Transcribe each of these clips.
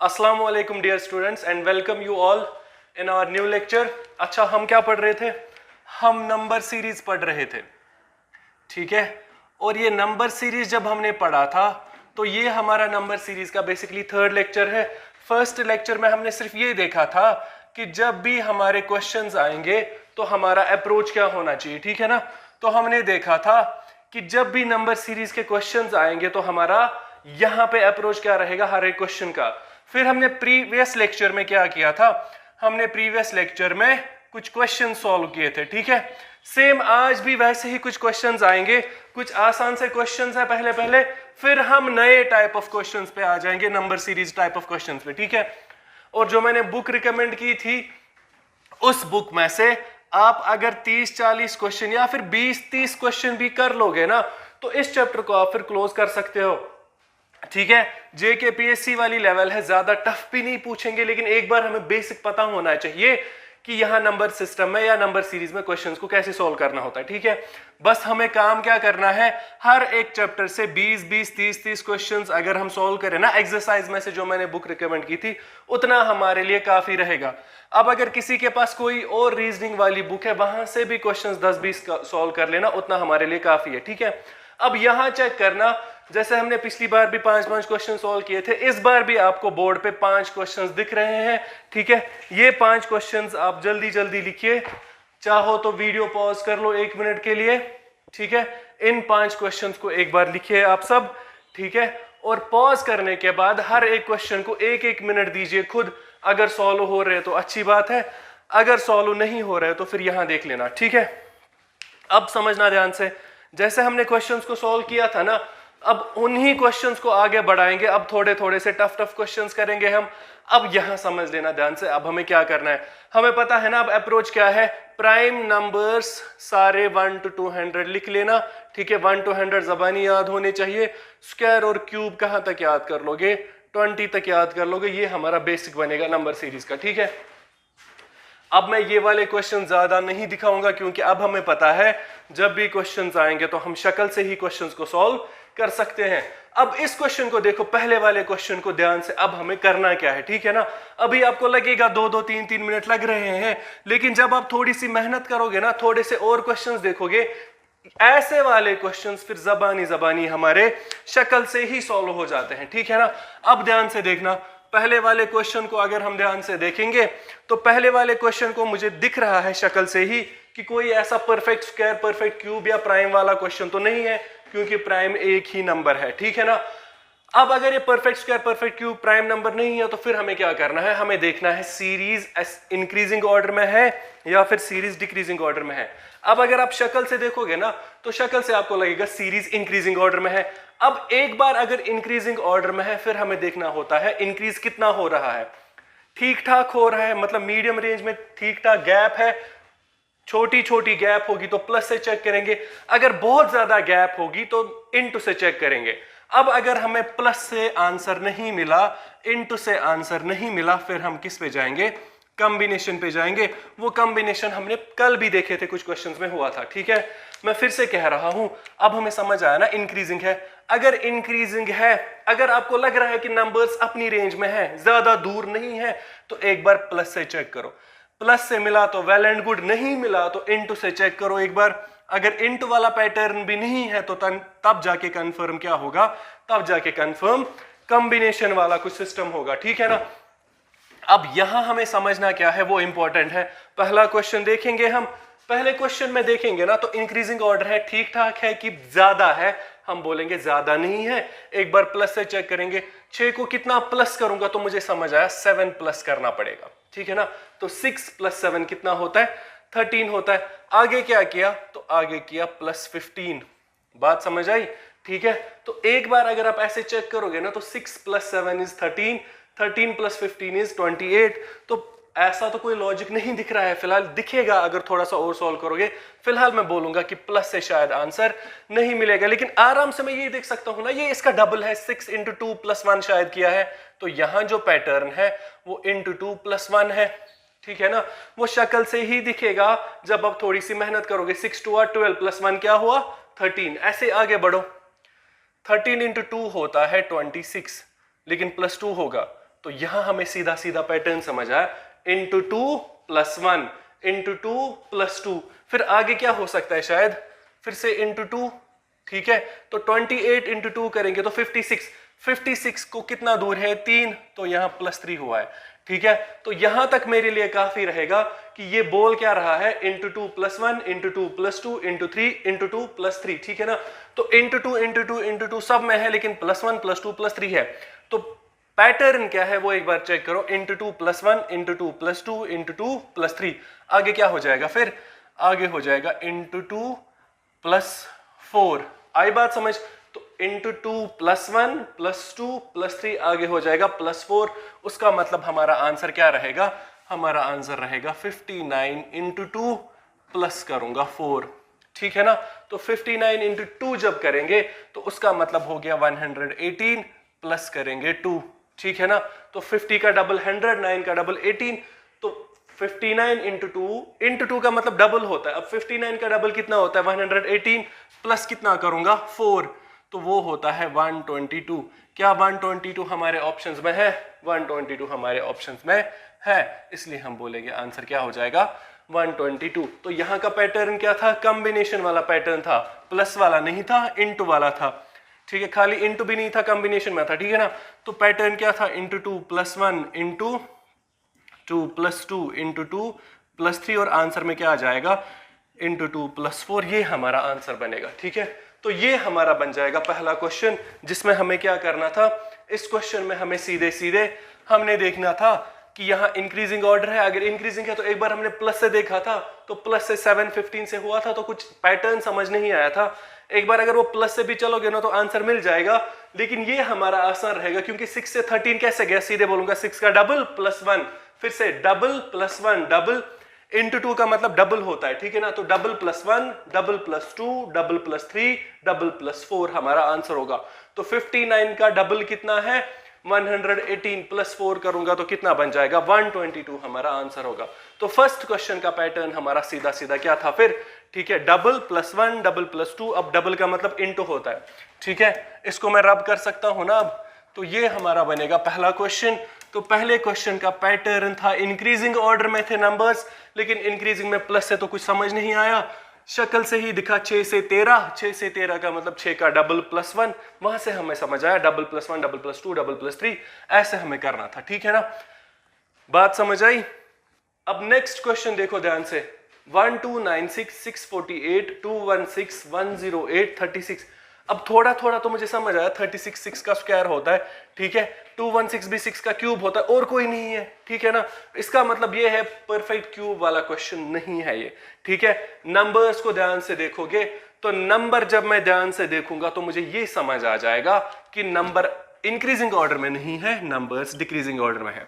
अस्सलामु अलैकुम dear students and welcome you all in our new lecture. अच्छा, हम क्या पढ़ रहे थे? हम नंबर सीरीज पढ़ रहे थे, ठीक है। और ये नंबर सीरीज जब हमने पढ़ा था तो ये हमारा नंबर सीरीज का बेसिकली थर्ड लेक्चर है। फर्स्ट लेक्चर में हमने सिर्फ ये देखा था कि जब भी हमारे क्वेश्चंस आएंगे तो हमारा अप्रोच क्या होना चाहिए, ठीक है ना। तो हमने देखा था कि जब भी नंबर सीरीज के क्वेश्चंस आएंगे तो हमारा यहाँ पे अप्रोच क्या रहेगा हर एक क्वेश्चन का। फिर हमने प्रीवियस लेक्चर में क्या किया था, हमने प्रीवियस लेक्चर में कुछ क्वेश्चन सॉल्व किए थे, ठीक है। सेम आज भी वैसे ही कुछ क्वेश्चंस आएंगे, कुछ आसान से क्वेश्चंस है पहले, फिर हम नए टाइप ऑफ क्वेश्चंस पे आ जाएंगे, number series type of questions पे, ठीक है। और जो मैंने बुक रिकमेंड की थी उस बुक में से आप अगर 30-40 क्वेश्चन या फिर 20-30 क्वेश्चन भी कर लोगे ना तो इस चैप्टर को आप फिर क्लोज कर सकते हो, ठीक है। JKPSC वाली लेवल है, ज्यादा टफ भी नहीं पूछेंगे, लेकिन एक बार हमें बेसिक पता होना चाहिए कि यहां नंबर सिस्टम में या नंबर सीरीज में क्वेश्चंस को कैसे सॉल्व करना होता है, ठीक है। बस हमें काम क्या करना है, हर एक चैप्टर से 20-20, 30-30 क्वेश्चंस अगर हम सॉल्व करें ना एक्सरसाइज में से जो मैंने बुक रिकमेंड की थी, उतना हमारे लिए काफी रहेगा। अब अगर किसी के पास कोई और रीजनिंग वाली बुक है वहां से भी क्वेश्चंस 10-20 सॉल्व कर लेना, उतना हमारे लिए काफी है, ठीक है। अब यहां चेक करना, जैसे हमने पिछली बार भी 5-5 क्वेश्चन सॉल्व किए थे, इस बार भी आपको बोर्ड पे 5 क्वेश्चंस दिख रहे हैं, ठीक है। ये 5 क्वेश्चंस आप जल्दी जल्दी लिखिए, चाहो तो वीडियो पॉज कर लो 1 मिनट के लिए, ठीक है। इन 5 क्वेश्चंस को एक बार लिखिए आप सब, ठीक है। और पॉज करने के बाद हर एक क्वेश्चन को 1-1 मिनट दीजिए खुद। अगर सॉल्व हो रहे तो अच्छी बात है, अगर सॉल्व नहीं हो रहे तो फिर यहां देख लेना, ठीक है। अब समझना ध्यान से, जैसे हमने क्वेश्चंस को सॉल्व किया था ना, अब उन्हीं क्वेश्चंस को आगे बढ़ाएंगे, अब थोड़े थोड़े से टफ क्वेश्चंस करेंगे हम। अब यहां समझ लेना ध्यान से, अब हमें क्या करना है, हमें पता है ना अब अप्रोच क्या है। प्राइम नंबर्स सारे 1 to 200 लिख लेना, ठीक है। 1 to 100 ज़बानी याद होने चाहिए। स्क्वायर और क्यूब कहां तक याद कर लोगे, 20 तक याद कर लोगे। ये हमारा बेसिक बनेगा नंबर सीरीज का, ठीक है। अब मैं ये वाले क्वेश्चन ज्यादा नहीं दिखाऊंगा क्योंकि अब हमें पता है जब भी क्वेश्चंस आएंगे तो हम शक्ल से ही क्वेश्चंस को सॉल्व कर सकते हैं। अब इस क्वेश्चन को देखो, पहले वाले क्वेश्चन को ध्यान से, अब हमें करना क्या है, ठीक है ना। अभी आपको लगेगा 2-2, 3-3 मिनट लग रहे हैं, लेकिन जब आप थोड़ी सी मेहनत करोगे ना, थोड़े से और क्वेश्चंस देखोगे, ऐसे वाले क्वेश्चंस फिर जबानी हमारे शक्ल से ही सॉल्व हो जाते हैं, ठीक है ना। अब ध्यान से देखना, पहले वाले क्वेश्चन को अगर हम ध्यान से देखेंगे तो पहले वाले क्वेश्चन को मुझे दिख रहा है शक्ल से ही कि कोई ऐसा परफेक्ट स्क्वायर, परफेक्ट क्यूब या प्राइम वाला क्वेश्चन तो नहीं है, क्योंकि प्राइम एक ही नंबर है, ठीक है ना। अब अगर ये perfect square, perfect cube prime number नहीं है तो फिर हमें क्या करना है, हमें देखना है सीरीज इंक्रीजिंग ऑर्डर में है या फिर सीरीज डिक्रीजिंग ऑर्डर में है। अब अगर आप शक्ल से देखोगे ना तो शक्ल से आपको लगेगा सीरीज इंक्रीजिंग ऑर्डर में है। अब एक बार अगर इंक्रीजिंग ऑर्डर में है फिर हमें देखना होता है इंक्रीज कितना हो रहा है, ठीक ठाक हो रहा है, मतलब मीडियम रेंज में ठीक ठाक गैप है। छोटी छोटी गैप होगी तो प्लस से चेक करेंगे, अगर बहुत ज्यादा गैप होगी तो इनटू से चेक करेंगे। अब अगर हमें प्लस से आंसर नहीं मिला, इनटू से आंसर नहीं मिला, फिर हम किस पे जाएंगे, कॉम्बिनेशन पे जाएंगे। वो कॉम्बिनेशन हमने कल भी देखे थे, कुछ क्वेश्चंस में हुआ था, ठीक है। मैं फिर से कह रहा हूं, अब हमें समझ आया ना इंक्रीजिंग है। अगर इंक्रीजिंग है, अगर आपको लग रहा है कि नंबर्स अपनी रेंज में है, ज्यादा दूर नहीं है, तो एक बार प्लस से चेक करो। प्लस से मिला तो वेल एंड गुड, नहीं मिला तो इनटू से चेक करो एक बार। अगर इनटू वाला पैटर्न भी नहीं है तो तब जाके कंफर्म क्या होगा, तब जाके कंफर्म कॉम्बिनेशन वाला कुछ सिस्टम होगा, ठीक है ना। अब यहां हमें समझना क्या है वो इंपॉर्टेंट है। पहला क्वेश्चन देखेंगे हम, पहले क्वेश्चन में देखेंगे ना तो इंक्रीजिंग ऑर्डर है, ठीक ठाक है कि ज्यादा है, हम बोलेंगे ज्यादा नहीं है। एक बार प्लस से चेक करेंगे, 6 को कितना प्लस करूंगा तो मुझे समझ आया 7 प्लस करना पड़ेगा, ठीक है ना। तो 6 + 7 कितना होता है, 13 होता है। आगे क्या किया, तो आगे किया +15। बात समझ आई, ठीक है। तो एक बार अगर आप ऐसे चेक करोगे ना तो 6 + 7 = 13, 13 + 15 = 28। तो ऐसा तो कोई लॉजिक नहीं दिख रहा है फिलहाल, दिखेगा अगर थोड़ा सा और सॉल्व करोगे। फिलहाल मैं बोलूंगा कि प्लस से शायद आंसर नहीं मिलेगा, लेकिन आराम से मैं ये देख सकता हूं ना, ये इसका डबल है, 6 × 2 + 1 शायद किया है। तो यहां जो पैटर्न है वो × 2 + 1 है, ठीक है ना। वो शक्ल से ही दिखेगा जब आप थोड़ी सी मेहनत करोगे। 6 × 2 = 12 + 1 क्या हुआ, 13। ऐसे आगे बढ़ो, 13 × 2 होता है 26, लेकिन +2 होगा तो यहां हमें सीधा सीधा पैटर्न समझ आया, इंटू 2 प्लस 1 इंटू 2 प्लस 2, फिर आगे क्या हो सकता है, शायद फिर से इंटू 2, ठीक है। तो 28 इंटू 2 करेंगे तो 56, 56 को कितना दूर है 3, तो यहां प्लस 3 हुआ है, ठीक है। तो यहां तक मेरे लिए काफी रहेगा कि ये बोल क्या रहा है, into 2 plus 1 into 2 plus 2 into 3 into 2 plus 3, ठीक है ना। तो इंटू 2 इंटू 2 इंटू 2 सब में है, लेकिन प्लस 1 प्लस 2 प्लस 3 है। तो पैटर्न क्या है वो एक बार चेक करो, into 2 plus 1 into 2 plus 2 into 2 plus 3, आगे क्या हो जाएगा, फिर आगे हो जाएगा इंटू 2 प्लस 4, आई बात समझ। तो इंटू 2 प्लस 1 प्लस 2 प्लस 3, आगे हो जाएगा प्लस 4, उसका मतलब हमारा आंसर क्या रहेगा, हमारा आंसर रहेगा 59 इंटू 2 प्लस करूंगा 4, ठीक है ना। तो 59 इंटू 2 जब करेंगे तो उसका मतलब हो गया 118 प्लस करेंगे 2, ठीक है ना। तो 50 का डबल 100, 9 का डबल 18, तो 59 इंटू 2 का मतलब डबल होता है। अब 59 का डबल कितना होता है 118 प्लस कितना करूंगा 4, तो वो होता है 122। क्या 122 हमारे ऑप्शंस में है, 122 हमारे ऑप्शंस में है, इसलिए हम बोलेंगे आंसर क्या हो जाएगा 122। तो यहां का पैटर्न क्या था, कॉम्बिनेशन वाला पैटर्न था, प्लस वाला नहीं था, इंटू वाला था, ठीक है। खाली इंटू भी नहीं था, कॉम्बिनेशन में था, ठीक है ना। तो पैटर्न क्या था, into 2 plus 1 into 2 plus 2 into 2 plus 3, और आंसर में क्या आ जाएगा इंटू 2 प्लस 4, ये हमारा आंसर बनेगा, ठीक है। तो ये हमारा बन जाएगा पहला क्वेश्चन, जिसमें हमें क्या करना था, इस क्वेश्चन में हमें सीधे सीधे हमने देखना था कि यहाँ इंक्रीजिंग ऑर्डर है, अगर इंक्रीजिंग है तो एक बार हमने प्लस से देखा था, तो प्लस से 715 से हुआ था, तो कुछ पैटर्न समझ नहीं आया था। एक बार अगर वो प्लस से भी चलोगे ना तो आंसर मिल जाएगा, लेकिन ये हमारा आसान रहेगा क्योंकि 6 से 13 कैसे गया, सीधे बोलूंगा 6 का डबल प्लस 1, फिर से डबल प्लस 1 डबल, इंटू 2 का मतलब डबल होता है, ठीक है ना। तो double plus 1 double plus 2 double plus 3 double plus 4 हमारा आंसर होगा। तो 59 का डबल कितना है 118 प्लस 4 करूंगा तो कितना बन जाएगा 122 हमारा आंसर होगा। तो फर्स्ट क्वेश्चन का पैटर्न हमारा सीधा सीधा क्या था फिर, ठीक है, डबल प्लस 1 डबल प्लस 2, अब डबल का मतलब इंटू होता है, ठीक है। इसको मैं रब कर सकता हूं ना अब, तो ये हमारा बनेगा पहला क्वेश्चन। तो पहले क्वेश्चन का पैटर्न था इंक्रीजिंग ऑर्डर में थे नंबर्स, लेकिन इंक्रीजिंग में प्लस से तो कुछ समझ नहीं आया, शक्ल से ही दिखा 6 से 13, 6 से 13 का मतलब 6 का डबल प्लस 1, वहां से हमें समझ आया double plus 1 double plus 2 double plus 3, ऐसे हमें करना था, ठीक है ना, बात समझ आई। अब नेक्स्ट क्वेश्चन देखो ध्यान से, 1296 648 216 108 36। अब थोड़ा थोड़ा तो मुझे समझ आया, 36 6 का स्क्वायर होता है, ठीक है, 216 भी 6 का क्यूब होता है, और कोई नहीं है, ठीक है ना। इसका मतलब ये है परफेक्ट क्यूब वाला क्वेश्चन नहीं है ये, ठीक है। नंबर्स को ध्यान से देखोगे तो नंबर जब मैं ध्यान से देखूंगा तो मुझे ये समझ आ जाएगा कि नंबर इंक्रीजिंग ऑर्डर में नहीं है, नंबर्स डिक्रीजिंग ऑर्डर में है,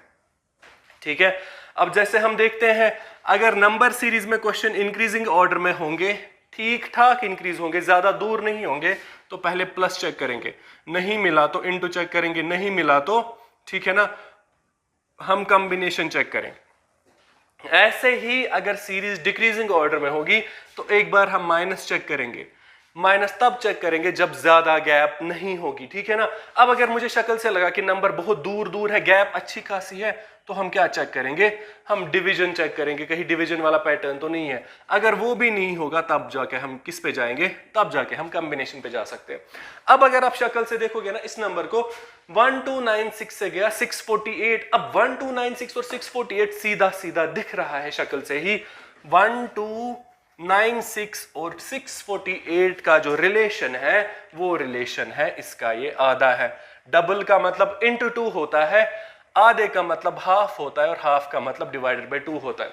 ठीक है। अब जैसे हम देखते हैं, अगर नंबर सीरीज में क्वेश्चन इंक्रीजिंग ऑर्डर में होंगे, ठीक ठाक इंक्रीज होंगे, ज्यादा दूर नहीं होंगे, तो पहले प्लस चेक करेंगे, नहीं मिला तो इनटू चेक करेंगे, नहीं मिला तो ठीक है ना हम कॉम्बिनेशन चेक करेंगे। ऐसे ही अगर सीरीज डिक्रीजिंग ऑर्डर में होगी तो एक बार हम माइनस चेक करेंगे, माइनस तब चेक करेंगे जब ज्यादा गैप नहीं होगी, ठीक है ना। अब अगर मुझे शक्ल से लगा कि नंबर बहुत दूर दूर है, गैप अच्छी खासी है, तो हम क्या चेक करेंगे, हम डिवीजन चेक करेंगे, कहीं डिवीजन वाला पैटर्न तो नहीं है। अगर वो भी नहीं होगा तब जाके हम किस पे जाएंगे, तब जाके हम कॉम्बिनेशन पे जा सकते हैं। अब अगर आप शक्ल से देखोगे ना इस नंबर को, 1296 से गया 648, अब 1296 और 648 सीधा सीधा दिख रहा है शक्ल से ही, 1296 और 648 का जो रिलेशन है वो रिलेशन है इसका ये आधा है। डबल का मतलब इंटू 2 होता है, आधे का मतलब हाफ होता है, और हाफ का मतलब डिवाइडेड बाय 2 होता है।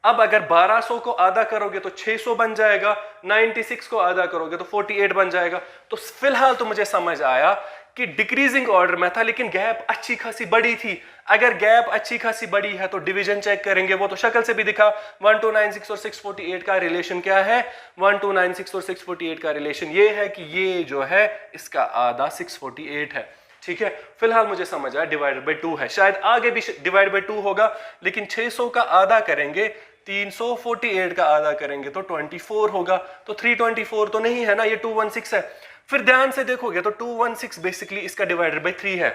अब अगर 1200 को आधा करोगे तो 600 बन जाएगा, 96 को आधा करोगे तो 48 बन जाएगा। तो फिलहाल तो मुझे समझ आया कि डिक्रीजिंग ऑर्डर में था, लेकिन गैप अच्छी खासी बड़ी थी। अगर गैप अच्छी खासी बड़ी है तो डिवीजन चेक करेंगे, वो तो शक्ल से भी दिखा, 1296 और 648 का रिलेशन क्या है, 1296 और 648 का रिलेशन ये है कि ये जो है इसका आधा 648 है, ठीक है। फिलहाल मुझे समझ आया डिवाइडेड बाय 2 है, शायद आगे भी डिवाइड बाय 2 होगा, लेकिन 600 का आधा करेंगे, 348 का आधा करेंगे तो 24 होगा, तो 324 तो नहीं है ना, ये 216 है। फिर ध्यान से देखोगे तो 216 बेसिकली इसका डिवाइडेड बाय 3 है,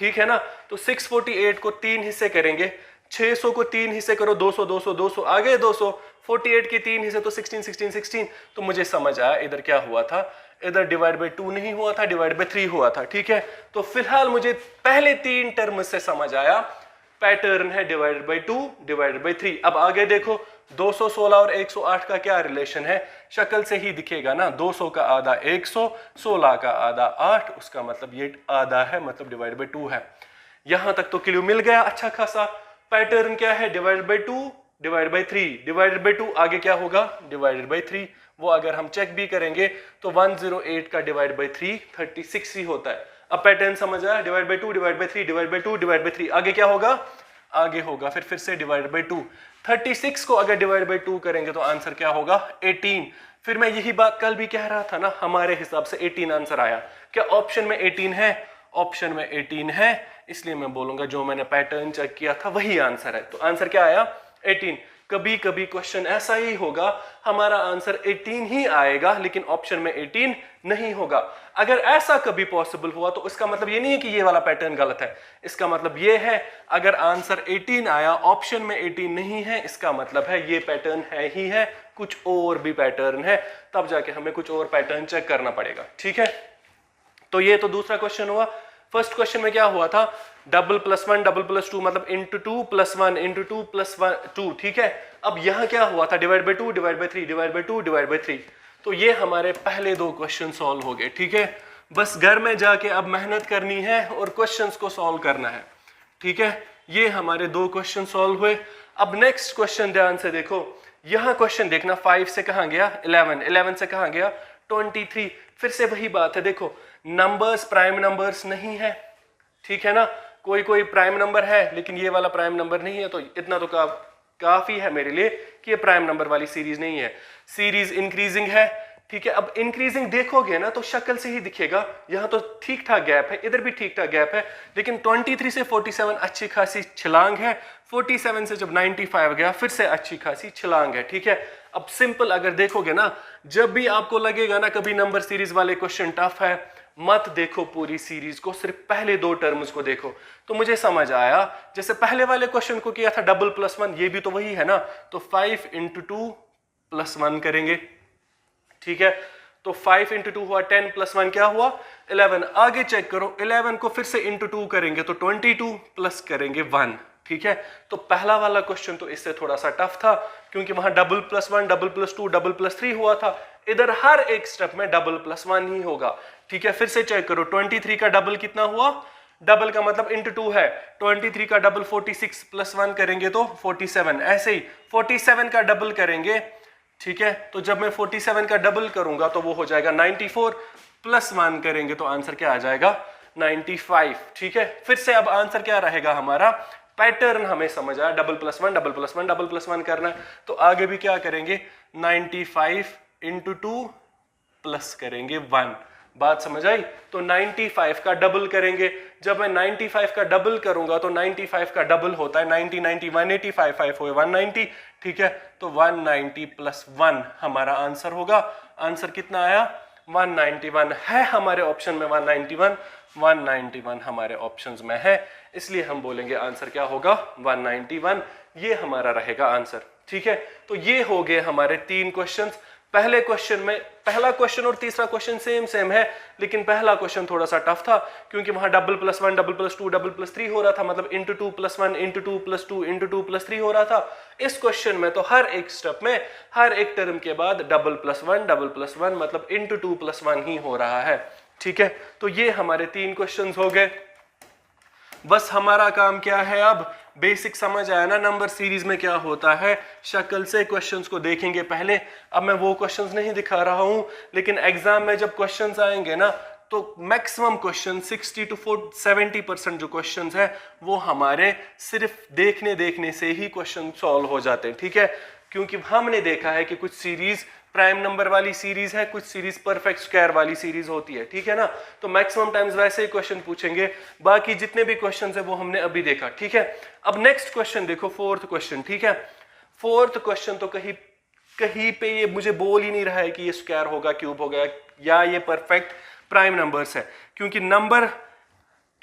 ठीक है ना। तो 648 को 3 हिस्से करेंगे, 600 को 3 हिस्से करो, 200 200 200 आगे 200, 48 के 3 हिस्से तो 16 16 16। तो मुझे समझ आया इधर क्या हुआ था, इधर डिवाइड बाई 2 नहीं हुआ था, डिवाइड बाई 3 हुआ था। ठीक है, तो फिलहाल मुझे पहले 3 टर्म से समझ आया, पैटर्न है डिवाइडेड बाई 2 डिवाइडेड बाई 3। अब आगे देखो 216 और 108 का क्या रिलेशन है, शक्ल से ही दिखेगा ना, 200 का आधा 100, 16 का आधा 8, उसका मतलब ये आधा है, मतलब डिवाइड बाई 2 है। यहां तक तो क्लू मिल गया अच्छा खासा। पैटर्न क्या है, divided by 2 divided by 3, divided by 2 आगे क्या होगा, डिवाइडेड बाई 3। वो अगर हम चेक भी करेंगे तो 108 का डिवाइड बाई 3 36 ही होता है। अब पैटर्न समझ आया, divide by 2 divide by 3 divide by 2 divide by 3, आगे क्या होगा, आगे होगा फिर से डिवाइड बाई 2। 36 को अगर डिवाइड बाई 2 करेंगे तो आंसर क्या होगा, 18। फिर मैं यही बात कल भी कह रहा था ना, हमारे हिसाब से 18 आंसर आया। क्या ऑप्शन में 18 है, ऑप्शन में 18 है, इसलिए मैं बोलूंगा जो मैंने पैटर्न चेक किया था वही आंसर है। तो आंसर क्या आया, 18। कभी कभी क्वेश्चन ऐसा ही होगा, हमारा आंसर 18 ही आएगा लेकिन ऑप्शन में 18 नहीं होगा। अगर ऐसा कभी पॉसिबल हुआ तो इसका मतलब ये नहीं है कि ये वाला पैटर्न गलत है, इसका मतलब ये है अगर आंसर 18 आया ऑप्शन में 18 नहीं है, इसका मतलब है ये पैटर्न है ही है, कुछ और भी पैटर्न है, तब जाके हमें कुछ और पैटर्न चेक करना पड़ेगा। ठीक है, तो ये तो दूसरा क्वेश्चन हुआ। फर्स्ट क्वेश्चन में क्या हुआ था, डबल प्लस 1 डबल प्लस 2 मतलब इंटू 2 प्लस 1 इंटू 2 प्लस 2। ठीक है, अब यहां क्या हुआ था, divide by 2 divide by 3 divide by 2 divide by 3। तो ये हमारे पहले 2 क्वेश्चन सॉल्व हो गए। ठीक है, बस घर में जाके अब मेहनत करनी है और क्वेश्चंस को सॉल्व करना है। ठीक है, ये हमारे 2 क्वेश्चन सॉल्व हुए। अब नेक्स्ट क्वेश्चन ध्यान से देखो, यहां क्वेश्चन देखना, 5 से कहां गया 11, 11 से कहां गया 23। फिर से वही बात है, देखो नंबर्स प्राइम नंबर्स नहीं है, ठीक है ना, कोई कोई प्राइम नंबर है लेकिन ये वाला प्राइम नंबर नहीं है, तो इतना तो काफी है मेरे लिए कि ये प्राइम नंबर वाली सीरीज नहीं है, सीरीज इंक्रीजिंग है। ठीक है, अब इंक्रीजिंग देखोगे ना तो शक्ल से ही दिखेगा, यहां तो ठीक ठाक गैप है, इधर भी ठीक ठाक गैप है, लेकिन 23 से 47 अच्छी खासी छलांग है, 47 से जब 95 गया फिर से अच्छी खासी छलांग है। ठीक है, अब सिंपल अगर देखोगे ना, जब भी आपको लगेगा ना कभी नंबर सीरीज वाले क्वेश्चन टफ है, मत देखो पूरी सीरीज को, सिर्फ पहले 2 टर्म्स को देखो। तो मुझे समझ आया, जैसे पहले वाले क्वेश्चन को किया था डबल प्लस 1, ये भी तो वही है ना, तो 5 इंटू 2 प्लस 1 करेंगे। ठीक है, तो 5 इंटू 2 हुआ 10 प्लस 1 क्या हुआ 11। आगे चेक करो, 11 को फिर से इंटू 2 करेंगे तो 22 प्लस करेंगे 1। ठीक है, तो पहला वाला क्वेश्चन तो इससे थोड़ा सा टफ था क्योंकि वहां double plus 1 double plus 2 double plus 3 हुआ था, इधर हर एक स्टेप में डबल प्लस 1 ही होगा। ठीक है, फिर से चेक करो, 23 का डबल कितना हुआ, डबल का मतलब इंटू 2 है, 23 का डबल 46 प्लस 1 करेंगे तो 47, ऐसे ही 47 का डबल करेंगे। ठीक है, तो जब मैं 47 का डबल करूंगा तो वो हो जाएगा 94, प्लस 1 करेंगे तो आंसर क्या आ जाएगा 95। ठीक है, फिर से अब आंसर क्या रहेगा हमारा, पैटर्न हमें समझ आया, double plus 1 double plus 1 double plus 1 करना है, तो आगे भी क्या करेंगे 95 इंटू 2 प्लस करेंगे 1। बात समझ आई, तो 95 का डबल करेंगे, जब मैं 95 का डबल करूंगा तो 95 का डबल होता है 90 90 180 5 5 हुए 190। ठीक है, तो 190 प्लस 1 हमारा आंसर होगा। आंसर कितना आया 191 है हमारे ऑप्शन में, 191 हमारे ऑप्शंस में है, इसलिए हम बोलेंगे आंसर क्या होगा 191, ये हमारा रहेगा आंसर। ठीक है, तो ये हो गए हमारे 3 क्वेश्चंस। पहले क्वेश्चन में पहला क्वेश्चन और तीसरा क्वेश्चन सेम है, लेकिन पहला क्वेश्चन थोड़ा सा टफ था क्योंकि वहां double plus 1 double plus 2 double plus 3 हो रहा था, मतलब into 2 plus 1 into 2 plus 2 into 2 plus 3 हो रहा था। इस क्वेश्चन में तो हर एक स्टेप में हर एक टर्म के बाद डबल प्लस 1 मतलब इंटू 2 प्लस 1 ही हो रहा है। ठीक है, तो ये हमारे 3 क्वेश्चन हो गए। बस हमारा काम क्या है, अब बेसिक समझ आया ना नंबर सीरीज में क्या होता है, शक्ल से क्वेश्चंस को देखेंगे पहले। अब मैं वो क्वेश्चंस नहीं दिखा रहा हूं, लेकिन एग्जाम में जब क्वेश्चंस आएंगे ना तो मैक्सिमम क्वेश्चन 60 to 70% जो क्वेश्चंस है वो हमारे सिर्फ देखने से ही क्वेश्चन सॉल्व हो जाते हैं। ठीक है, क्योंकि हमने देखा है कि कुछ सीरीज प्राइम नंबर वाली सीरीज है, कुछ सीरीज परफेक्ट स्क्वायर वाली सीरीज होती है। ठीक है ना, तो मैक्सिमम टाइम्स वैसे ही क्वेश्चन पूछेंगे, बाकी जितने भी क्वेश्चंस है वो हमने अभी देखा। ठीक है, अब नेक्स्ट क्वेश्चन देखो, 4th क्वेश्चन। ठीक है, 4th क्वेश्चन तो कहीं पे ये मुझे बोल ही नहीं रहा है कि ये स्क्वायर होगा, क्यूब होगा या ये परफेक्ट प्राइम नंबर्स है, क्योंकि नंबर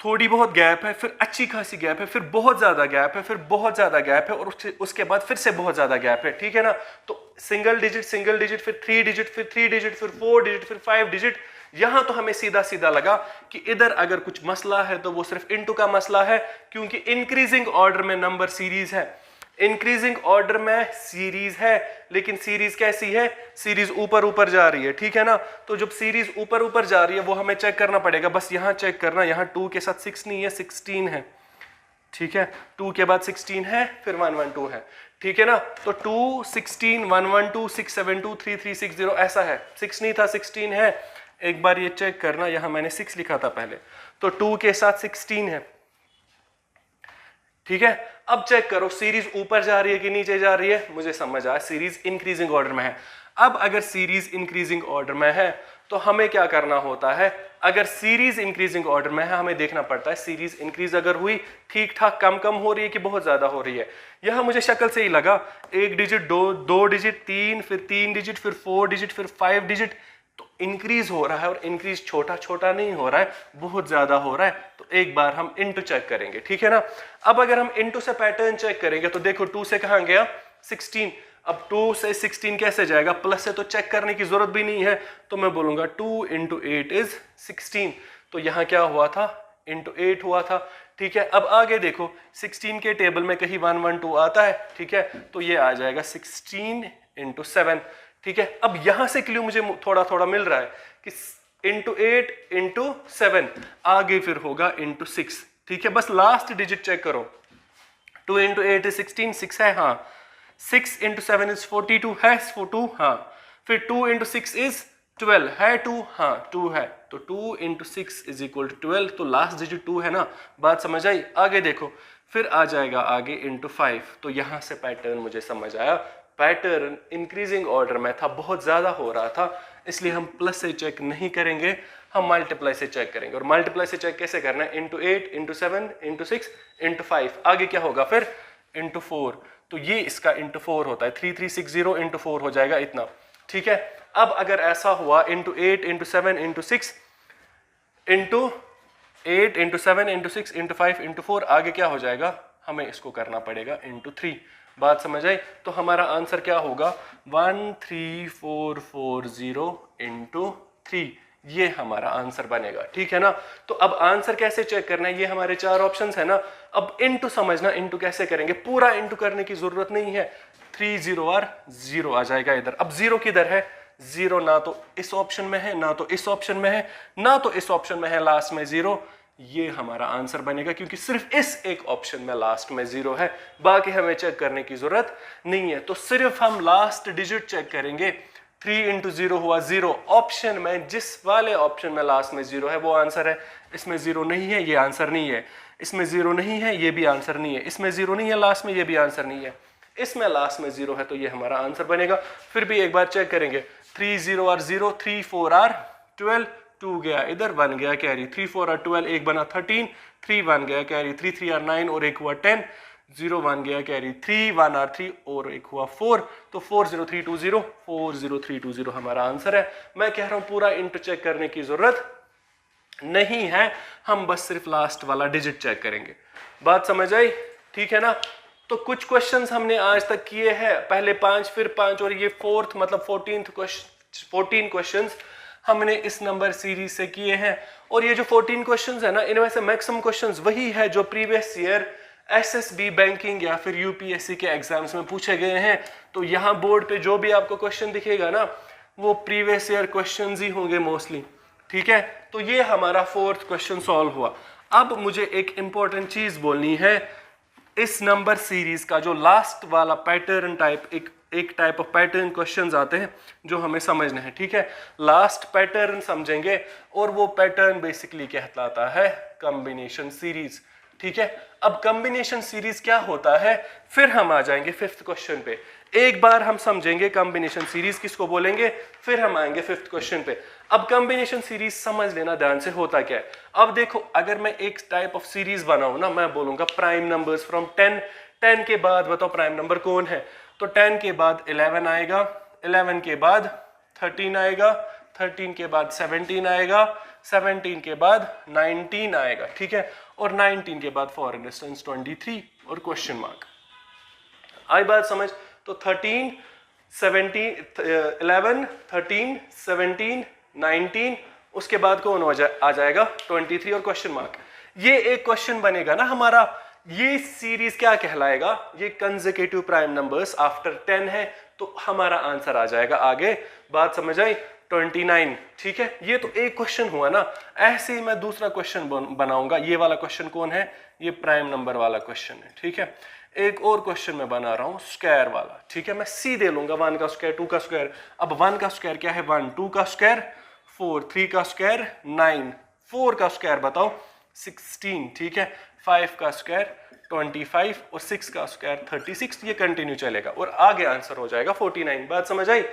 थोड़ी बहुत गैप है, फिर अच्छी खासी गैप है, फिर बहुत ज्यादा गैप है, फिर बहुत ज्यादा गैप है, और उसके बाद फिर से बहुत ज्यादा गैप है, ठीक है ना। तो सिंगल डिजिट, फिर 3 डिजिट, फिर 3 डिजिट, फिर 4 डिजिट, फिर 5 डिजिट। यहां तो हमें सीधा सीधा लगा कि इधर अगर कुछ मसला है तो वो सिर्फ इनटू का मसला है, क्योंकि इंक्रीजिंग ऑर्डर में नंबर सीरीज है, इंक्रीजिंग ऑर्डर में सीरीज है, लेकिन सीरीज कैसी है, सीरीज ऊपर ऊपर जा रही है, ठीक है ना। तो जब सीरीज ऊपर ऊपर जा रही है वो हमें चेक करना पड़ेगा। बस यहां चेक करना, यहां 2 के साथ 6 नहीं है, 16 है, ठीक है। 2 के बाद 16 है, फिर 112 है, ठीक है ना। तो 2 16 112 672 3360 ऐसा है, 6 नहीं था 16 है। एक बार ये चेक करना, यहां मैंने 6 लिखा था पहले, तो 2 के साथ 16 है, ठीक है। अब चेक करो सीरीज ऊपर जा रही है कि नीचे जा रही है। मुझे समझ आया सीरीज इंक्रीजिंग ऑर्डर में है। अब अगर सीरीज इंक्रीजिंग ऑर्डर में है तो हमें क्या करना होता है, अगर सीरीज इंक्रीजिंग ऑर्डर में है हमें देखना पड़ता है सीरीज इंक्रीज अगर हुई ठीक ठाक कम कम हो रही है कि बहुत ज्यादा हो रही है। यहां मुझे शक्ल से ही लगा 1 डिजिट, 2 डिजिट, 3, फिर 3 डिजिट, फिर 4 डिजिट, फिर 5 डिजिट, तो इंक्रीज हो रहा है, और इंक्रीज छोटा छोटा नहीं हो रहा है, बहुत ज्यादा हो रहा है। तो एक बार हम इनटू चेक करेंगे, ठीक है ना। अब अगर हम इनटू से पैटर्न चेक करेंगे तो देखो 2 से कहां गया 16, अब 2 से 16 कैसे जाएगा, प्लस से तो चेक करने की जरूरत भी नहीं है, तो मैं बोलूंगा 2 × 8 इज 16। तो यहां क्या हुआ था, × 8 हुआ था, ठीक है। अब आगे देखो 16 के टेबल में कहीं 112 आता है, ठीक है, तो ये आ जाएगा 16 × 7, ठीक है। अब यहां से क्लू मुझे थोड़ा थोड़ा मिल रहा है कि × 8 × 7 आगे फिर होगा × 6, ठीक है। बस लास्ट डिजिट चेक करो, 2 × 8 इज 16, 6 है, हाँ। 6 × 7 इज 42 है, 42, हाँ। फिर 2 × 6 इज 12 है, 2, हाँ 2 है, तो 2 × 6 इज इक्वल टू 12, तो लास्ट डिजिट 2 है ना। बात समझ आई। आगे देखो फिर आ जाएगा आगे × 5, तो यहां से पैटर्न मुझे समझ आया, पैटर्न इंक्रीजिंग ऑर्डर में था, बहुत ज्यादा हो रहा था, इसलिए हम प्लस से चेक नहीं करेंगे, हम मल्टीप्लाई से चेक करेंगे। और मल्टीप्लाई से चेक कैसे करना है, × 8 × 7 × 6 × 5, आगे क्या होगा फिर × 4, तो ये इसका × 4 होता है, 3360 × 4 हो जाएगा इतना, ठीक है। अब अगर ऐसा हुआ × 8 × 7 × 6 × 8 × 7 × 6 × 5 × 4, आगे क्या हो जाएगा, हमें इसको करना पड़ेगा × 3। बात समझ आई। तो हमारा आंसर क्या होगा, 13440 × 3, ये हमारा आंसर बनेगा, ठीक है ना। तो अब आंसर कैसे चेक करना है, ये हमारे 4 ऑप्शंस है ना। अब इनटू समझना, इनटू कैसे करेंगे, पूरा इनटू करने की जरूरत नहीं है, 3 0 और 0 आ जाएगा इधर। अब 0 किधर है, 0 ना तो इस ऑप्शन में है, ना तो इस ऑप्शन में है, ना तो इस ऑप्शन में है, लास्ट में 0, ये हमारा आंसर बनेगा, क्योंकि सिर्फ इस एक ऑप्शन में लास्ट में 0 है, बाकी हमें चेक करने की जरूरत नहीं है। तो सिर्फ हम लास्ट डिजिट चेक करेंगे, 3 × 0 हुआ 0, ऑप्शन में जिस वाले ऑप्शन में लास्ट में 0 है वो आंसर है, इसमें 0 नहीं है, ये आंसर नहीं है, इसमें 0 नहीं है, ये भी आंसर नहीं है, इसमें 0 नहीं है लास्ट में, ये भी आंसर नहीं है, इसमें लास्ट में 0 है, तो ये हमारा आंसर बनेगा। फिर भी एक बार चेक करेंगे, 3 0 और 0, 3 4 और 12, 2 गया इधर, 1 गया कैरी, 3 4 और 12, 1 बना 13, 3 1 गया कैरी, 3 3 और 9 और 1 हुआ 10, 0 1 गया कैरी, 3 1 और 3 और 1 हुआ 4, तो 40320, 40320 हमारा आंसर है। मैं कह रहा हूं पूरा इंटू चेक करने की जरूरत नहीं है, हम बस सिर्फ लास्ट वाला डिजिट चेक करेंगे। बात समझ आई, ठीक है ना। तो कुछ क्वेश्चंस हमने आज तक किए हैं, पहले 5 फिर 5 और ये 4th मतलब 14 क्वेश्चंस हमने इस नंबर सीरीज से किए हैं। और ये जो 14 क्वेश्चंस है ना, इनमें से मैक्सिमम क्वेश्चंस वही है जो प्रीवियस ईयर एसएसबी बैंकिंग या फिर यूपीएससी के एग्जाम्स में पूछे गए हैं। तो यहाँ बोर्ड पे जो भी आपको क्वेश्चन दिखेगा ना, वो प्रीवियस ईयर क्वेश्चंस ही होंगे मोस्टली, ठीक है। तो ये हमारा 4th क्वेश्चन सॉल्व हुआ। अब मुझे एक इंपॉर्टेंट चीज बोलनी है, इस नंबर सीरीज का जो लास्ट वाला पैटर्न टाइप, एक टाइप ऑफ पैटर्न क्वेश्चंस आते हैं जो हमें समझने हैं, ठीक है। लास्ट पैटर्न समझेंगे और वो पैटर्न बेसिकली कहलाता है कॉम्बिनेशन सीरीज, ठीक है। अब कॉम्बिनेशन सीरीज क्या होता है, फिर हम आ जाएंगे 5th क्वेश्चन पे। एक बार हम समझेंगे कॉम्बिनेशन सीरीज किसको बोलेंगे, फिर हम आएंगे 5th क्वेश्चन पे। अब कॉम्बिनेशन सीरीज समझ लेना ध्यान से होता क्या है। अब देखो, अगर मैं एक टाइप ऑफ सीरीज बनाऊं ना, मैं बोलूंगा प्राइम नंबर्स फ्रॉम 10, 10 के बाद बताओ प्राइम नंबर कौन है, तो 10 के बाद 11 आएगा, 11 के बाद 13 आएगा, 13 के बाद 17 आएगा, 17 के बाद 19 आएगा, ठीक है, और 19 के बाद फॉरेन डिस्टेंस 23 और क्वेश्चन मार्क। आई बात समझ? तो 13, 17, 11, 13, 17, 19, उसके बाद कौन आ जाएगा 23 और क्वेश्चन मार्क। ये एक क्वेश्चन बनेगा ना हमारा, ये सीरीज क्या कहलाएगा, ये कंसेक्यूटिव प्राइम नंबर्स आफ्टर 10 है, तो हमारा आंसर आ जाएगा आगे। बात समझ आई? 29, ठीक है। ये तो एक क्वेश्चन हुआ ना, ऐसे ही मैं दूसरा क्वेश्चन बनाऊंगा। ये वाला क्वेश्चन कौन है? ये प्राइम नंबर वाला क्वेश्चन है, ठीक है। एक और क्वेश्चन मैं बना रहा हूं स्क्वायर वाला, ठीक है। मैं सीधे लूंगा 1 का स्क्वायर, 2 का स्क्वायर। अब 1 का स्क्वायर क्या है? 1, 2 का स्क्वायर 4, 3 का स्क्वायर 9, 4 का स्क्वायर बताओ 16, ठीक है, 5 का स्क्वायर 25 और 6 का स्क्वायर 36। ये कंटिन्यू चलेगा और आगे आंसर हो जाएगा 49। बात समझ आई?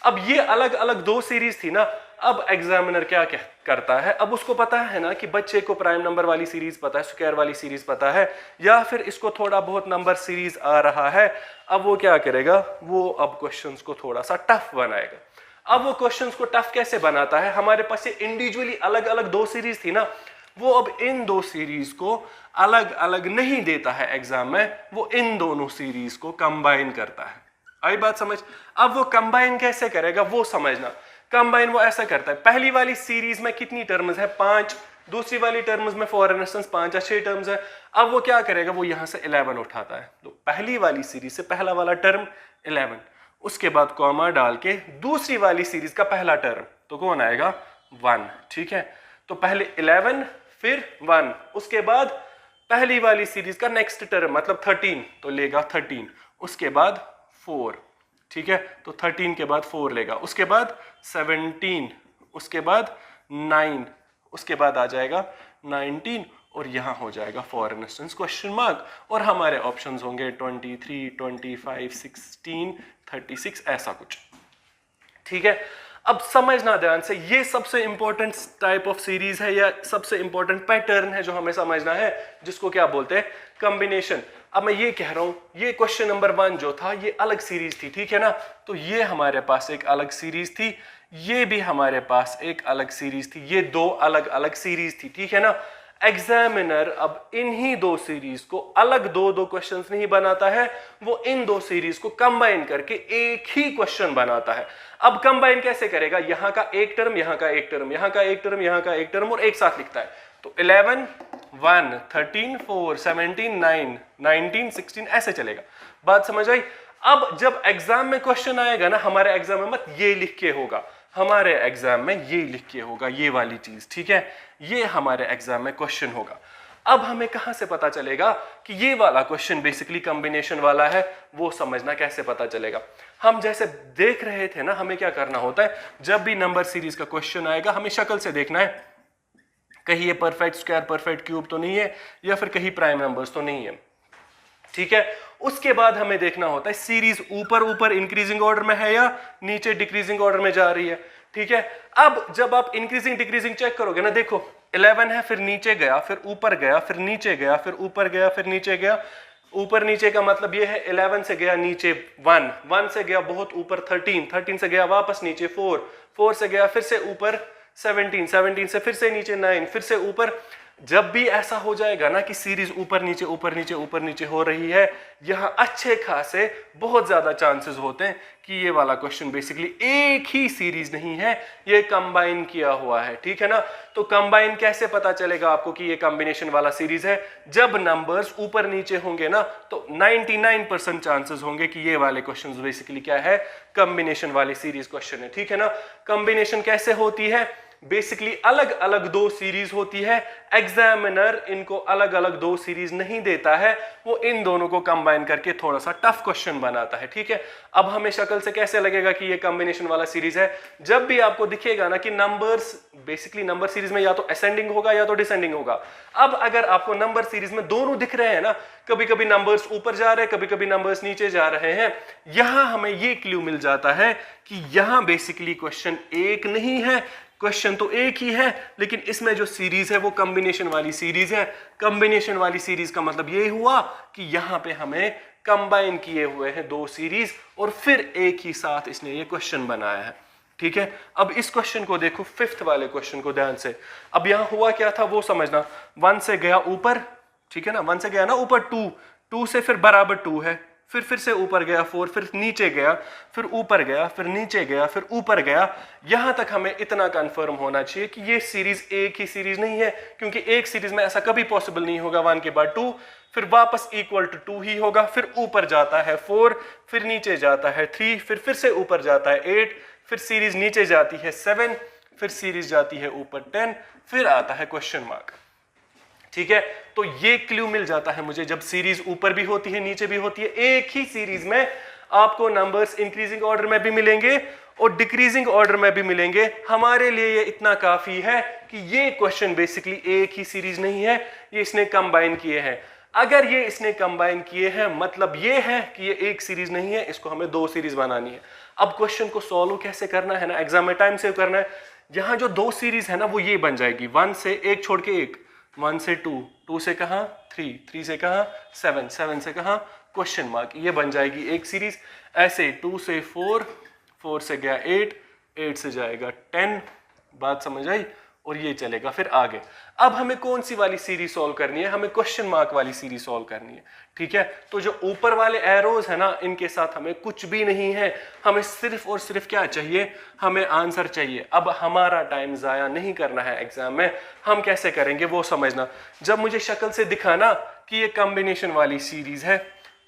अब ये अलग अलग दो सीरीज थी ना, अब एग्जामिनर क्या करता है, अब उसको पता है ना कि बच्चे को प्राइम नंबर वाली सीरीज पता है, स्क्वायर वाली सीरीज पता है, या फिर इसको थोड़ा बहुत नंबर सीरीज आ रहा है। अब वो क्या करेगा, वो अब क्वेश्चंस को थोड़ा सा टफ बनाएगा। अब वो क्वेश्चंस को टफ कैसे बनाता है, हमारे पास ये इंडिविजुअली अलग अलग दो सीरीज थी ना, वो अब इन दो सीरीज को अलग अलग नहीं देता है एग्जाम में, वो इन दोनों सीरीज को कंबाइन करता है। आई बात समझ? अब वो कंबाइन कैसे करेगा वो समझना। कंबाइन वो ऐसा करता है, पहली वाली सीरीज में कितनी टर्म्स है? 5, दूसरी वाली टर्म्स में फॉर इंस्टेंस 5 या 6 टर्म्स है। अब वो क्या करेगा, वो यहां से 11 उठाता है, तो पहली वाली सीरीज से पहला वाला टर्म 11, उसके बाद कॉमा डाल के दूसरी वाली सीरीज का पहला टर्म, तो कौन आएगा 1, ठीक है। तो पहले 11 फिर 1, उसके बाद पहली वाली सीरीज का नेक्स्ट टर्म मतलब 13, तो लेगा 13, उसके बाद 4, ठीक है, तो 13 के बाद 4 लेगा, उसके बाद 17, उसके बाद 9, उसके बाद आ जाएगा 19 और यहां हो जाएगा फॉर इंस्टेंस क्वेश्चन मार्क, और हमारे ऑप्शंस होंगे 23, 25, 16, 36, ऐसा कुछ, ठीक है। अब समझना ध्यान से, ये सबसे इंपॉर्टेंट टाइप ऑफ सीरीज है या सबसे इंपॉर्टेंट पैटर्न है जो हमें समझना है, जिसको क्या बोलते हैं, कॉम्बिनेशन। अब मैं ये कह रहा हूं, ये क्वेश्चन नंबर 1 जो था ये अलग सीरीज थी, ठीक है ना, तो ये हमारे पास एक अलग सीरीज थी, ये भी हमारे पास एक अलग सीरीज थी, ये दो अलग अलग सीरीज थी, ठीक है ना। एग्जामिनर अब इन्हीं दो सीरीज को अलग दो दो क्वेश्चंस नहीं बनाता है, वो इन दो सीरीज को कंबाइन करके एक ही क्वेश्चन बनाता है। अब कंबाइन कैसे करेगा, यहां का एक टर्म, यहां का एक टर्म, यहां का एक टर्म, यहां का एक टर्म और एक साथ लिखता है, तो 11, 1, 13, 4, 17, 9, 19, 16 ऐसे चलेगा। बात समझ आई? अब जब एग्जाम में क्वेश्चन आएगा ना, हमारे एग्जाम में मत ये लिख के होगा, हमारे एग्जाम में ये लिख के होगा, ये वाली चीज, ठीक है, ये हमारे एग्जाम में क्वेश्चन होगा। अब हमें कहां से पता चलेगा कि ये वाला क्वेश्चन बेसिकली कॉम्बिनेशन वाला है, वो समझना कैसे पता चलेगा। हम जैसे देख रहे थे ना, हमें क्या करना होता है, जब भी नंबर सीरीज का क्वेश्चन आएगा हमें शक्ल से देखना है, कहीं ये परफेक्ट स्क्वायर, परफेक्ट क्यूब तो नहीं है, या फिर कहीं प्राइम नंबर्स तो नहीं है, ठीक है। उसके बाद हमें देखना होता है सीरीज ऊपर ऊपर इंक्रीजिंग ऑर्डर में है या नीचे डिक्रीजिंग ऑर्डर में जा रही है, ठीक है। अब जब आप इंक्रीजिंग डिक्रीजिंग चेक करोगे ना, देखो 11 है, फिर नीचे गया, फिर ऊपर गया, फिर नीचे गया, फिर ऊपर गया, फिर नीचे गया। ऊपर नीचे का मतलब ये है 11 से गया नीचे 1, 1 से गया बहुत ऊपर 13, 13 से गया वापस नीचे 4, 4 से गया फिर से ऊपर 17, 17 से फिर से नीचे 9, फिर से ऊपर। जब भी ऐसा हो जाएगा ना कि सीरीज ऊपर नीचे ऊपर नीचे ऊपर नीचे हो रही है, यहां अच्छे खासे बहुत ज्यादा चांसेस होते हैं कि ये वाला क्वेश्चन बेसिकली एक ही सीरीज नहीं है, ये कंबाइन किया हुआ है, ठीक है ना। तो कंबाइन कैसे पता चलेगा आपको कि ये कॉम्बिनेशन वाला सीरीज है, जब नंबर्स ऊपर नीचे होंगे ना, तो 99% चांसेस होंगे कि ये वाले क्वेश्चन बेसिकली क्या है, कॉम्बिनेशन वाली सीरीज क्वेश्चन है, ठीक है ना। कॉम्बिनेशन कैसे होती है, बेसिकली अलग अलग दो सीरीज होती है, एग्जामिनर इनको अलग अलग दो सीरीज नहीं देता है, वो इन दोनों को कंबाइन करके थोड़ा सा टफ क्वेश्चन बनाता है, ठीक है। अब हमें शक्ल से कैसे लगेगा कि ये कॉम्बिनेशन वाला सीरीज है, जब भी आपको दिखेगा ना कि नंबर्स बेसिकली नंबर सीरीज में या तो असेंडिंग होगा या तो डिसेंडिंग होगा। अब अगर आपको नंबर सीरीज में दोनों दिख रहे हैं ना, कभी कभी नंबर्स ऊपर जा रहे हैं, कभी कभी नंबर्स नीचे जा रहे हैं, यहां हमें ये क्लू मिल जाता है कि यहां बेसिकली क्वेश्चन एक नहीं है, क्वेश्चन तो एक ही है, लेकिन इसमें जो सीरीज है वो कॉम्बिनेशन वाली सीरीज है। कॉम्बिनेशन वाली सीरीज का मतलब ये हुआ कि यहां पे हमें कंबाइन किए हुए हैं दो सीरीज और फिर एक ही साथ इसने ये क्वेश्चन बनाया है। ठीक है, अब इस क्वेश्चन को देखो, फिफ्थ वाले क्वेश्चन को ध्यान से। अब यहां हुआ क्या था वो समझना। 1 से गया ऊपर, ठीक है ना, 1 से गया ना ऊपर 2, 2 से फिर बराबर 2 है, फिर से ऊपर गया 4, फिर नीचे गया, फिर ऊपर गया, फिर नीचे गया, फिर ऊपर गया। यहां तक हमें इतना कंफर्म होना चाहिए कि ये सीरीज एक ही सीरीज नहीं है, क्योंकि एक सीरीज में ऐसा कभी पॉसिबल नहीं होगा 1 के बाद 2, फिर वापस इक्वल टू 2 ही होगा, फिर ऊपर जाता है 4, फिर नीचे जाता है 3, फिर से ऊपर जाता है 8, फिर सीरीज नीचे जाती है 7, फिर सीरीज जाती है ऊपर 10, फिर आता है क्वेश्चन मार्क। ठीक है, तो ये क्लू मिल जाता है मुझे, जब सीरीज ऊपर भी होती है नीचे भी होती है, एक ही सीरीज में आपको नंबर्स इंक्रीजिंग ऑर्डर में भी मिलेंगे और डिक्रीजिंग ऑर्डर में भी मिलेंगे। हमारे लिए ये इतना काफी है कि ये क्वेश्चन बेसिकली एक ही सीरीज नहीं है, ये इसने कंबाइन किए हैं। अगर ये इसने कंबाइन किए हैं मतलब ये है कि ये एक सीरीज नहीं है, इसको हमें 2 सीरीज बनानी है। अब क्वेश्चन को सॉल्व कैसे करना है ना, एग्जाम में टाइम सेव करना है। यहां जो 2 सीरीज है ना वो ये बन जाएगी, 1 से एक छोड़ के एक, 1 से 2, 2 से कहां 3, 3 से कहां 7, 7 से कहां क्वेश्चन मार्क, ये बन जाएगी एक सीरीज। ऐसे 2 से 4, 4 से गया 8, 8 से जाएगा 10, बात समझ आई, और ये चलेगा फिर आगे। अब हमें कौन सी वाली सीरीज सॉल्व करनी है, हमें क्वेश्चन मार्क वाली सीरीज सॉल्व करनी है। ठीक है, तो जो ऊपर वाले एरोज है ना, इनके साथ हमें कुछ भी नहीं है, हमें सिर्फ और सिर्फ क्या चाहिए, हमें आंसर चाहिए। अब हमारा टाइम जाया नहीं करना है एग्जाम में, हम कैसे करेंगे वो समझना। जब मुझे शक्ल से दिखाना कि ये कॉम्बिनेशन वाली सीरीज है,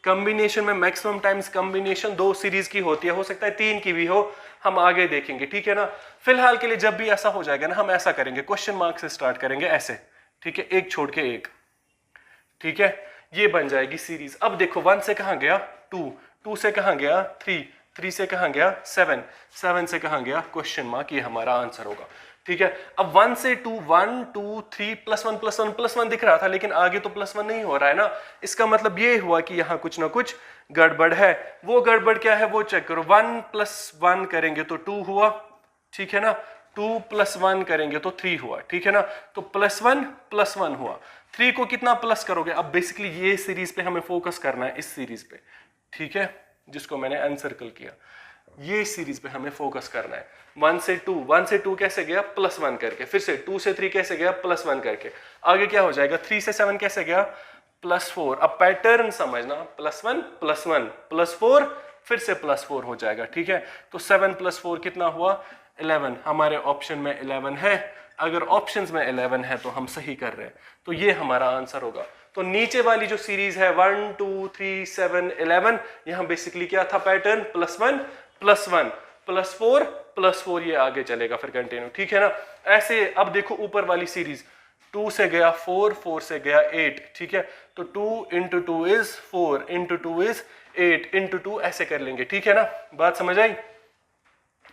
कॉम्बिनेशन में मैक्सिमम टाइम्स कॉम्बिनेशन 2 सीरीज की होती है, हो सकता है 3 की भी हो, हम आगे देखेंगे। ठीक है ना, फिलहाल के लिए जब भी ऐसा हो जाएगा ना, हम ऐसा करेंगे, क्वेश्चन मार्क से स्टार्ट करेंगे ऐसे, ठीक है, एक छोड़ के एक। ठीक है, ये बन जाएगी सीरीज। अब देखो 1 से कहां गया 2, 2 से कहां गया 3, 3 से कहां गया 7, 7 से कहां गया क्वेश्चन मार्क, ये हमारा आंसर होगा। ठीक है, अब 1 से 2, 1 2 3 +1 +1 +1 दिख रहा था, लेकिन आगे तो +1 नहीं हो रहा है ना, इसका मतलब ये हुआ कि यहां कुछ ना कुछ गड़बड़ है। वो गड़बड़ क्या है वो चेक करो। 1 + 1 करेंगे तो 2 हुआ, ठीक है ना, 2 + 1 करेंगे तो 3 हुआ, ठीक है ना, तो +1 +1 हुआ। 3 को कितना प्लस करोगे, अब बेसिकली ये सीरीज पे हमें फोकस करना है, इस सीरीज पे, ठीक है, जिसको मैंने अनसर्कल किया, ये सीरीज पे हमें फोकस करना है। 1 से 2, 1 से 2 कैसे गया +1 करके, फिर से 2 से 3 कैसे गया +1 करके, आगे क्या हो जाएगा 3 से 7 कैसे गया +4। अब पैटर्न समझना, +1 +1 +4, फिर से +4 हो जाएगा। ठीक है, तो 7 + 4 कितना हुआ 11, हमारे ऑप्शन में 11 है। अगर ऑप्शंस में 11 है तो हम सही कर रहे हैं, तो ये हमारा आंसर होगा। तो नीचे वाली जो सीरीज है 1 2 3 7 11, यहां बेसिकली क्या था पैटर्न, +1 +1 +4 +4, ये आगे चलेगा फिर कंटिन्यू। ठीक है ना, ऐसे अब देखो ऊपर वाली सीरीज 2 से गया 4, 4 से गया 8, ठीक है, तो 2 × 2 = 4, × 2 = 8, × 2 ऐसे कर लेंगे। ठीक है ना, बात समझ आई।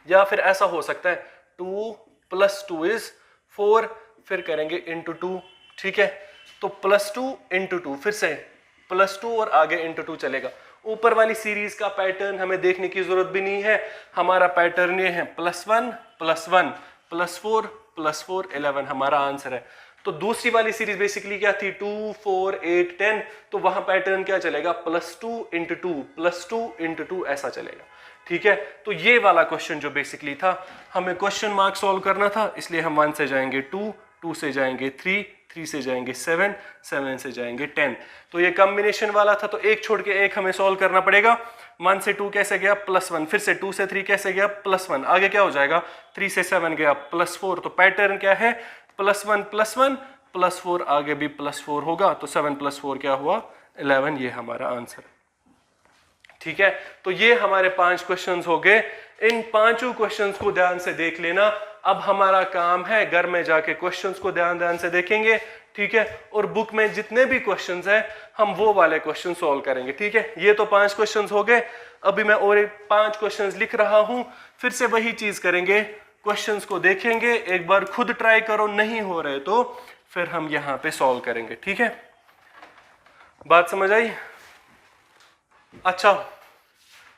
या फिर ऐसा हो सकता है 2 + 2 = 4, फिर करेंगे × 2, ठीक है, तो +2 × 2, फिर से +2 और आगे × 2 चलेगा। ऊपर वाली सीरीज का पैटर्न हमें देखने की जरूरत भी नहीं है, हमारा पैटर्न ये है +1 +1 +4 +4 11, हमारा आंसर है। तो दूसरी वाली सीरीज बेसिकली क्या थी 2 4 8 10, तो वहां पैटर्न क्या चलेगा +2 × 2 +2 × 2 ऐसा चलेगा। ठीक है, तो ये वाला क्वेश्चन जो बेसिकली था, हमें क्वेश्चन मार्क सॉल्व करना था, इसलिए हम 1 से जाएंगे 2, 2 से जाएंगे 3, 3 से जाएंगे 7, 7 से जाएंगे 10। तो ये कॉम्बिनेशन वाला था, तो एक छोड़ के एक हमें सॉल्व करना पड़ेगा। 1 से 2 कैसे गया +1, फिर से 2 से 3 कैसे गया +1, आगे क्या हो जाएगा 3 से 7 गया +4, तो पैटर्न क्या है +1 +1 +4, आगे भी +4 होगा, तो 7 + 4 क्या हुआ 11, ये हमारा आंसर। ठीक है, तो ये हमारे 5 क्वेश्चंस हो गए। इन 5 क्वेश्चंस को ध्यान से देख लेना। अब हमारा काम है घर में जाके क्वेश्चंस को ध्यान से देखेंगे, ठीक है, और बुक में जितने भी क्वेश्चंस हैं हम वो वाले क्वेश्चन सॉल्व करेंगे। ठीक है, ये तो 5 क्वेश्चंस हो गए। अभी मैं और 5 क्वेश्चंस लिख रहा हूं, फिर से वही चीज करेंगे, क्वेश्चंस को देखेंगे, एक बार खुद ट्राई करो, नहीं हो रहे तो फिर हम यहां पे सॉल्व करेंगे। ठीक है, बात समझ आई। अच्छा,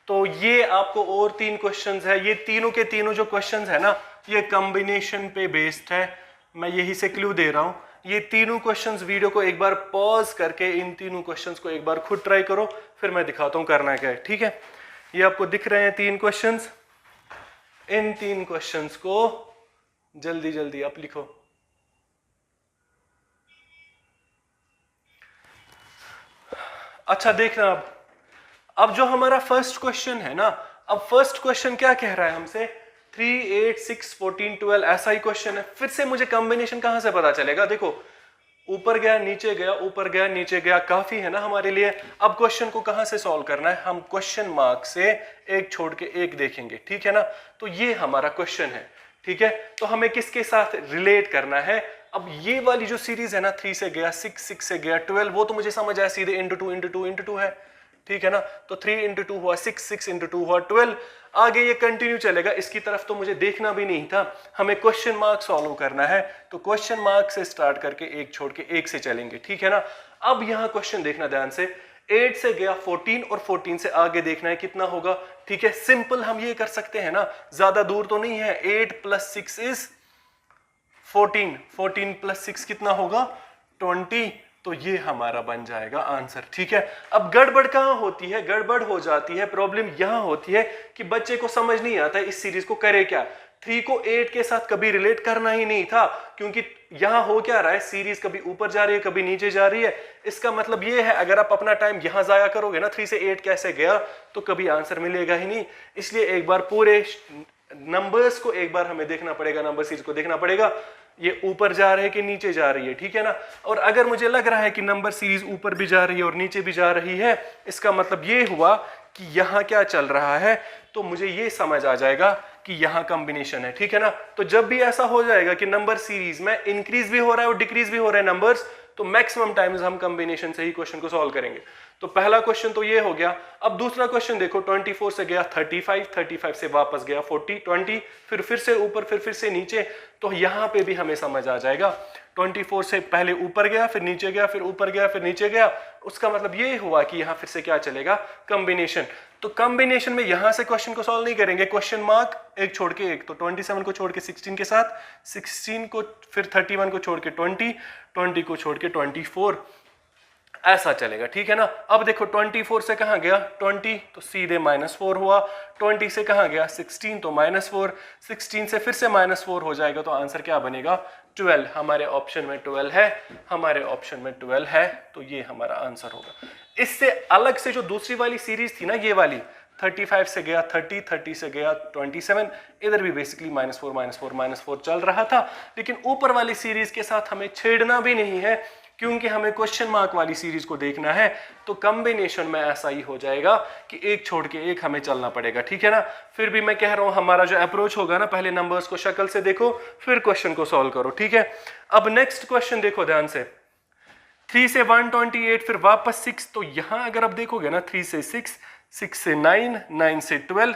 तो ये आपको और 3 क्वेश्चंस है, ये तीनों के तीनों जो क्वेश्चंस है ना, ये कॉम्बिनेशन पे बेस्ड है। मैं यही से क्लू दे रहा हूं, ये तीनों क्वेश्चंस वीडियो को एक बार पॉज करके इन तीनों क्वेश्चंस को एक बार खुद ट्राई करो, फिर मैं दिखाता हूं करना क्या है। ठीक है, ये आपको दिख रहे हैं 3 क्वेश्चंस, इन 3 क्वेश्चंस को जल्दी जल्दी आप लिखो। अच्छा देखना, अब जो हमारा फर्स्ट क्वेश्चन है ना, अब फर्स्ट क्वेश्चन क्या कह रहा है हमसे, 3, 8, 6, 14, 12 ऐसा ही क्वेश्चन है। फिर से मुझे कॉम्बिनेशन कहां से पता चलेगा? देखो ऊपर गया नीचे गया, ऊपर गया नीचे गया, काफी है ना हमारे लिए। अब क्वेश्चन को कहां से सॉल्व करना है? हम क्वेश्चन मार्क से एक छोड़ के एक देखेंगे, ठीक है ना। तो ये हमारा क्वेश्चन है, ठीक है। तो हमें किसके साथ रिलेट करना है? अब ये वाली जो सीरीज है ना, 3 से गया 6, 6 से गया 12, वो तो मुझे समझ आया, सीधे into two into two into two है, ठीक है ना। तो 3 इंटू 2 हुआ 6, 6 इंटू 2 हुआ 12। आगे ये कंटिन्यू चलेगा, इसकी तरफ तो मुझे देखना भी नहीं था, हमें क्वेश्चन मार्क सॉल्व करना है। तो क्वेश्चन मार्क से स्टार्ट करके एक छोड़ के एक से चलेंगे, ठीक है ना। अब यहां क्वेश्चन देखना ध्यान से, 8 से गया 14 और 14 से आगे देखना है कितना होगा, ठीक है। सिंपल हम ये कर सकते हैं ना, ज्यादा दूर तो नहीं है। 8 + 6 इज 14, 14 + 6 कितना होगा? 20। तो ये हमारा बन जाएगा आंसर, ठीक है। अब गड़बड़ कहां होती है? गड़बड़ हो जाती है, प्रॉब्लम यहां होती है कि बच्चे को समझ नहीं आता है इस सीरीज को करे क्या। 3 को 8 के साथ कभी रिलेट करना ही नहीं था, क्योंकि यहां हो क्या रहा है, सीरीज कभी ऊपर जा रही है कभी नीचे जा रही है। इसका मतलब ये है, अगर आप अपना टाइम यहां जाया करोगे ना, 3 से 8 कैसे गया, तो कभी आंसर मिलेगा ही नहीं। इसलिए एक बार पूरे नंबर्स को एक बार हमें देखना पड़ेगा, नंबर सीरीज को देखना पड़ेगा, ये ऊपर जा रहे हैं कि नीचे जा रही है, ठीक है ना। और अगर मुझे लग रहा है कि नंबर सीरीज ऊपर भी जा रही है और नीचे भी जा रही है, इसका मतलब ये हुआ कि यहां क्या चल रहा है, तो मुझे ये समझ आ जाएगा कि यहां कॉम्बिनेशन है, ठीक है ना। तो जब भी ऐसा हो जाएगा कि नंबर सीरीज में इंक्रीज भी हो रहा है और डिक्रीज भी हो रहे हैं नंबर्स, तो मैक्सिमम टाइम्स हम कॉम्बिनेशन से ही क्वेश्चन को सॉल्व करेंगे। तो पहला क्वेश्चन तो ये हो गया। अब दूसरा क्वेश्चन देखो, 24 से गया 35, 35 से वापस गया 40, 20, फिर से ऊपर, फिर से नीचे। तो यहां पे भी हमें समझ आ जाएगा, 24 से पहले ऊपर गया, फिर नीचे गया, फिर ऊपर गया, फिर नीचे गया। उसका मतलब ये हुआ कि यहां फिर से क्या चलेगा? कॉम्बिनेशन। तो कॉम्बिनेशन में यहां से क्वेश्चन को सॉल्व नहीं करेंगे, क्वेश्चन मार्क एक छोड़ के एक। तो 27 को छोड़ के 16 के साथ, 16 को फिर 31 को छोड़ के 20, 20 को छोड़ के 24, ऐसा चलेगा, ठीक है ना। अब देखो 24 से कहां गया 20, तो सीधे -4 हुआ। 20 से कहां गया 16, तो -4। 16 से फिर से -4 हो जाएगा, तो आंसर क्या बनेगा? 12। हमारे ऑप्शन में 12 है, हमारे ऑप्शन में 12 है, तो ये हमारा आंसर होगा। इससे अलग से जो दूसरी वाली सीरीज थी ना, ये वाली 35 से गया 30, 30 से गया 27, इधर भी बेसिकली -4 -4 -4 चल रहा था। लेकिन ऊपर वाली सीरीज के साथ हमें छेड़ना भी नहीं है, क्योंकि हमें क्वेश्चन मार्क वाली सीरीज को देखना है। तो कॉम्बिनेशन में ऐसा ही हो जाएगा कि एक छोड़ के एक हमें चलना पड़ेगा, ठीक है ना। फिर भी मैं कह रहा हूं, हमारा जो अप्रोच होगा ना, पहले नंबर्स को शक्ल से देखो, फिर क्वेश्चन को सॉल्व करो, ठीक है। अब नेक्स्ट क्वेश्चन देखो ध्यान से, 3 से 128, फिर वापस 6। तो यहां अगर आप देखोगे ना, 3 से 6, 6 से 9, 9 से 12,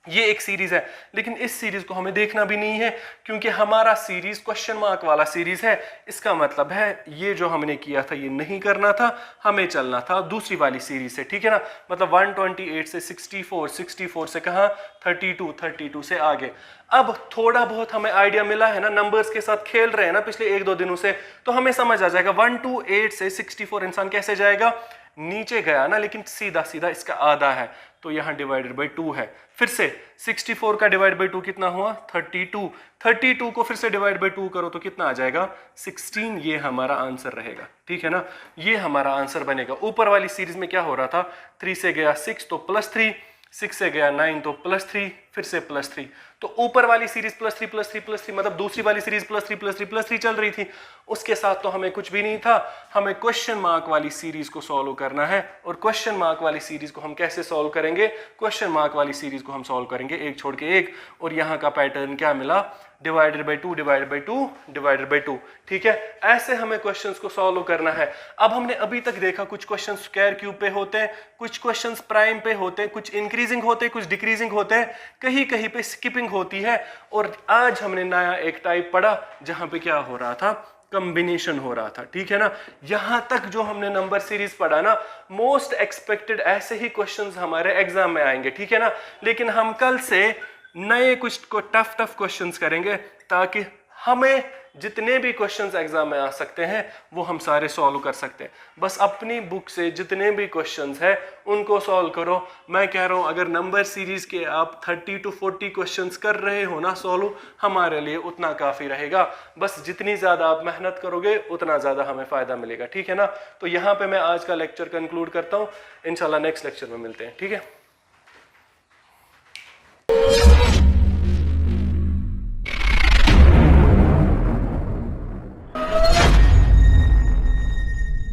ये एक सीरीज है। लेकिन इस सीरीज को हमें देखना भी नहीं है, क्योंकि हमारा सीरीज क्वेश्चन मार्क वाला सीरीज है। इसका मतलब है ये जो हमने किया था ये नहीं करना था, हमें चलना था दूसरी वाली सीरीज से, ठीक है ना। मतलब 128 से 64, 64 से कहां 32, 32 से आगे। अब थोड़ा बहुत हमें आइडिया मिला है ना, नंबर्स के साथ खेल रहे हैं ना पिछले 1-2 दिनों से, तो हमें समझ आ जाएगा 128 से 64 इंसान कैसे जाएगा? नीचे गया ना, लेकिन सीधा सीधा इसका आधा है, तो यहां डिवाइडेड बाई 2 है। फिर से 64 का डिवाइड बाई 2 कितना हुआ? 32। 32 को फिर से डिवाइड बाई 2 करो तो कितना आ जाएगा? 16। ये हमारा आंसर रहेगा, ठीक है ना। ये हमारा आंसर बनेगा। ऊपर वाली सीरीज में क्या हो रहा था, 3 से गया 6 तो +3, 6 से गया 9 तो +3, फिर से +3। तो ऊपर वाली सीरीज +3 +3 +3, मतलब दूसरी वाली सीरीज +3 +3 +3 चल रही थी। उसके साथ तो हमें कुछ भी नहीं था, हमें क्वेश्चन मार्क वाली सीरीज को सॉल्व करना है। और क्वेश्चन मार्क वाली सीरीज को हम कैसे सॉल्व करेंगे? क्वेश्चन मार्क वाली सीरीज को हम सॉल्व करेंगे एक छोड़ के एक। और यहाँ का पैटर्न क्या मिला? Divided by 2 divided by 2 divided by 2, ठीक है। ऐसे हमें क्वेश्चंस को सॉल्व करना है। अब हमने अभी तक देखा कुछ क्वेश्चंस स्क्वायर क्यूब पे होते हैं, कुछ क्वेश्चंस प्राइम पे होते हैं, कुछ इंक्रीजिंग होते हैं, कुछ डिक्रीजिंग होते हैं, कहीं कहीं पे स्किपिंग होती है। और आज हमने नया एक टाइप पढ़ा जहां पे क्या हो रहा था? कॉम्बिनेशन हो रहा था, ठीक है ना। यहां तक जो हमने नंबर सीरीज पढ़ा ना, मोस्ट एक्सपेक्टेड ऐसे ही क्वेश्चंस हमारे एग्जाम में आएंगे, ठीक है ना। लेकिन हम कल से नए कुछ को टफ क्वेश्चंस करेंगे, ताकि हमें जितने भी क्वेश्चंस एग्जाम में आ सकते हैं वो हम सारे सॉल्व कर सकते हैं। बस अपनी बुक से जितने भी क्वेश्चंस हैं उनको सॉल्व करो। मैं कह रहा हूँ अगर नंबर सीरीज के आप 30 to 40 क्वेश्चंस कर रहे हो ना सॉल्व, हमारे लिए उतना काफ़ी रहेगा। बस जितनी ज़्यादा आप मेहनत करोगे उतना ज़्यादा हमें फ़ायदा मिलेगा, ठीक है ना। तो यहाँ पे मैं आज का लेक्चर कंक्लूड करता हूँ, इंशाल्लाह नेक्स्ट लेक्चर में मिलते हैं, ठीक है।